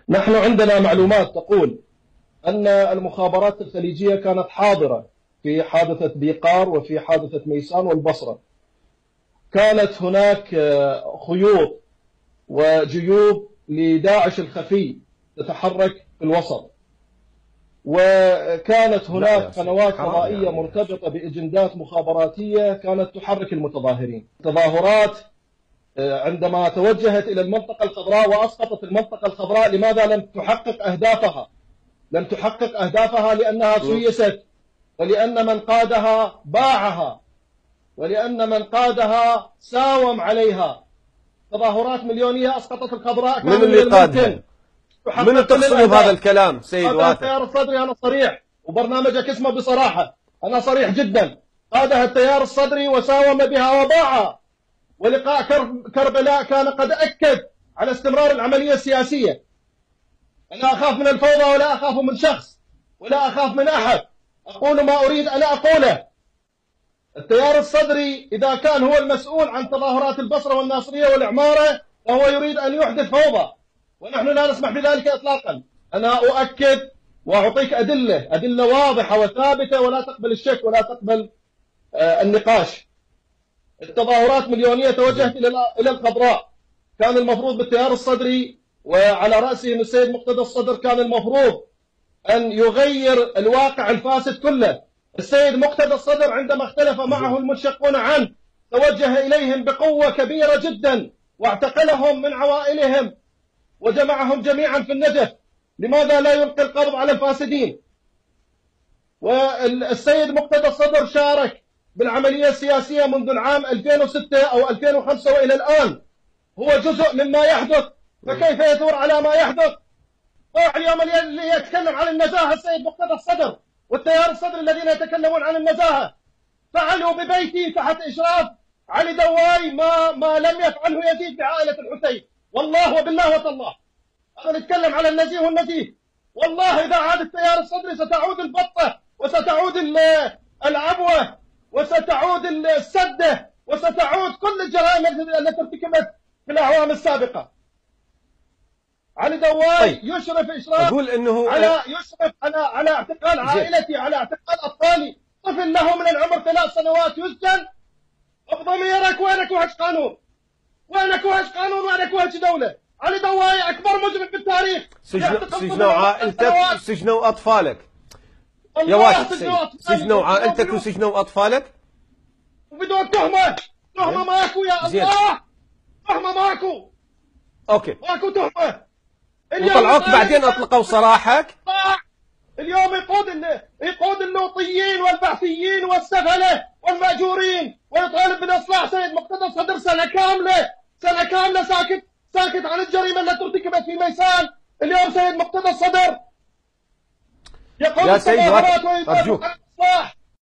نحن عندنا معلومات تقول أن المخابرات الخليجية كانت حاضرة في حادثة بيقار وفي حادثة ميسان والبصرة. كانت هناك خيوط وجيوب لداعش الخفي تتحرك في الوسط، وكانت هناك قنوات فضائية مرتبطة بإجندات مخابراتية كانت تحرك المتظاهرين. التظاهرات عندما توجهت إلى المنطقة الخضراء وأسقطت المنطقة الخضراء، لماذا لم تحقق أهدافها؟ لم تحقق أهدافها لأنها سيست، ولأن من قادها باعها، ولأن من قادها ساوم عليها. تظاهرات مليونية أسقطت الخضراء. من اللي قادها؟ من تقصد بهذا الكلام سيد واثق؟ التيار الصدري. أنا صريح، وبرنامجك اسمه بصراحة، أنا صريح جدا. قادها التيار الصدري وساوم بها وباعها. ولقاء كربلاء كان قد أكد على استمرار العملية السياسية. أنا أخاف من الفوضى ولا أخاف من شخص ولا أخاف من أحد. أقول ما أريد أن أقوله. التيار الصدري إذا كان هو المسؤول عن تظاهرات البصرة والناصرية والعمارة فهو يريد أن يحدث فوضى، ونحن لا نسمح بذلك إطلاقا. أنا أؤكد وأعطيك أدلة واضحة وثابتة ولا تقبل الشك ولا تقبل النقاش. التظاهرات مليونية توجهت إلى الخضراء. كان المفروض بالتيار الصدري وعلى رأسهم السيد مقتدى الصدر كان المفروض أن يغير الواقع الفاسد كله. السيد مقتدى الصدر عندما اختلف معه المنشقون عنه توجه إليهم بقوة كبيرة جدا واعتقلهم من عوائلهم وجمعهم جميعا في النجف. لماذا لا يلقي القبض على الفاسدين؟ والسيد مقتدى الصدر شارك بالعملية السياسية منذ العام 2006 أو 2005 وإلى الآن، هو جزء مما يحدث، فكيف يثور على ما يحدث؟ اليوم اللي يتكلم عن النزاهة السيد مقتدى الصدر والتيار الصدري الذين يتكلمون عن النزاهة فعلوا ببيتي تحت إشراف علي دواي ما لم يفعله يزيد بعائلة الحسين. والله وبالله وتالله أنا نتكلم على النزيه والنزيه. والله إذا عاد التيار الصدري ستعود البطة وستعود العبوة وستعود السدة وستعود كل الجرائم التي ارتكبت في الأعوام السابقة. علي دواي يشرف إشراف على اعتقال عائلتي، على اعتقال أطفالي. طفل له من العمر 3 سنوات يسجن بضميرك. وينك وهج قانون؟ وينك وهج قانون؟ وينك وهج دولة؟ علي دواي أكبر مجرم في التاريخ. سجنوا عائلتك وسجنوا أطفالك يا واثق. سجنوا عائلتك وسجنوا أطفالك وبدون تهمة. تهمة ماكو يا الله. تهمة ماكو. أوكي ماكو تهمة. وطلعوك بعدين أطلقوا سراحك. اليوم يقود اللوطيين والبعثيين والسفلة والمأجورين ويطالب بالإصلاح. سيد مقتدى الصدر سنة كاملة ساكت عن الجريمة التي ارتكبت في ميسان. اليوم سيد مقتدى الصدر يقود يا سيد التظاهرات ويطالب بالإصلاح.